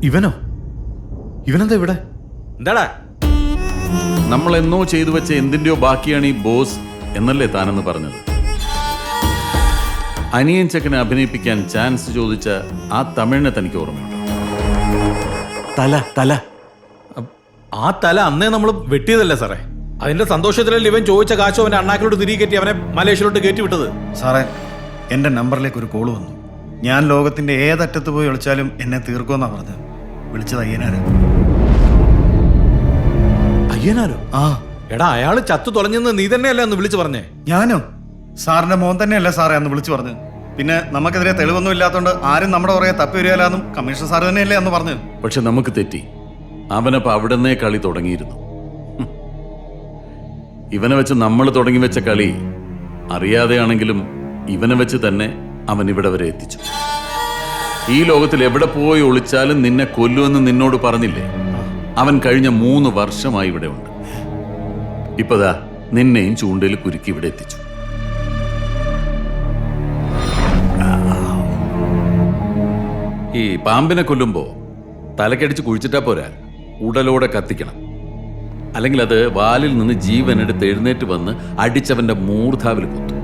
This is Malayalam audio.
ഇവനോ? ഇവനെന്താ ഇവിടെ? എന്താടാ? നമ്മൾ എന്നോ ചെയ്തു വെച്ച എന്തിൻ്റെയോ ബാക്കിയാണ് ഈ ബോസ് എന്നല്ലേ താനെന്ന് പറഞ്ഞത്. അനിയൻ ചെക്കനെ അഭിനയിപ്പിക്കാൻ ചാൻസ് ചോദിച്ച ആ തമിഴിനെ തനിക്ക് ഓർമ്മയുണ്ട്? തല ആ തല അന്നേ നമ്മൾ വെട്ടിയതല്ലേ സാറേ? അതിന്റെ സന്തോഷത്തിലല്ലേ ഇവൻ ചോദിച്ച കാശോ അവന്റെ അണ്ണാക്കിലോട്ട് തിരികെ കയറ്റി അവനെ മലേഷ്യയിലോട്ട് കയറ്റി വിട്ടത്. സാറേ, എൻ്റെ നമ്പറിലേക്ക് ഒരു കോള് വന്നു. ഞാൻ ലോകത്തിന്റെ ഏതറ്റത്ത് പോയി വിളിച്ചാലും എന്നെ തീർക്കുമെന്നാ പറഞ്ഞത്. വിളിച്ചത് അയ്യനാര്. അയ്യനാരോ? ആ എടാ, അയാള് ചത്തു തുളഞ്ഞെന്ന് നീ തന്നെയല്ലേ അന്ന് വിളിച്ചു പറഞ്ഞേ? ഞാനോ? സാറിന്റെ മോൻ തന്നെയല്ലേ സാറേ അന്ന് വിളിച്ചു പറഞ്ഞത്. പിന്നെ നമുക്കെതിരെ തെളിവൊന്നും ഇല്ലാത്തതുകൊണ്ട് ആരും നമ്മുടെ പുറകെ തപ്പി വരികയില്ലാന്നും കമ്മീഷണർ സാർ തന്നെയല്ലേ അന്ന് പറഞ്ഞത്. പക്ഷെ നമുക്ക് തെറ്റി. അവനപ്പോൾ അവിടെ നിന്നേ കളി തുടങ്ങിയിരുന്നു. ഇവനെ വെച്ച് നമ്മൾ തുടങ്ങി വെച്ച കളി അറിയാതെയാണെങ്കിലും ഇവനെ വെച്ച് തന്നെ അവൻ ഇവിടെ വരെ എത്തിച്ചു. ഈ ലോകത്തിൽ എവിടെ പോയി ഒളിച്ചാലും നിന്നെ കൊല്ലുമെന്ന് നിന്നോട് പറഞ്ഞില്ലേ? അവൻ കഴിഞ്ഞ 3 വർഷമായി ഇവിടെ ഉണ്ട്. ഇപ്പതാ നിന്നെയും ചൂണ്ടയിൽ കുരുക്കി ഇവിടെ എത്തിച്ചു. ഈ പാമ്പിനെ കൊല്ലുമ്പോ തലക്കടിച്ച് കുഴിച്ചിട്ടാ പോരാ, ഉടലോടെ കത്തിക്കണം. അല്ലെങ്കിൽ അത് വാലിൽ നിന്ന് ജീവനെടുത്ത് എഴുന്നേറ്റ് വന്ന് അടിച്ചവന്റെ മൂർധാവിൽ കുത്തും.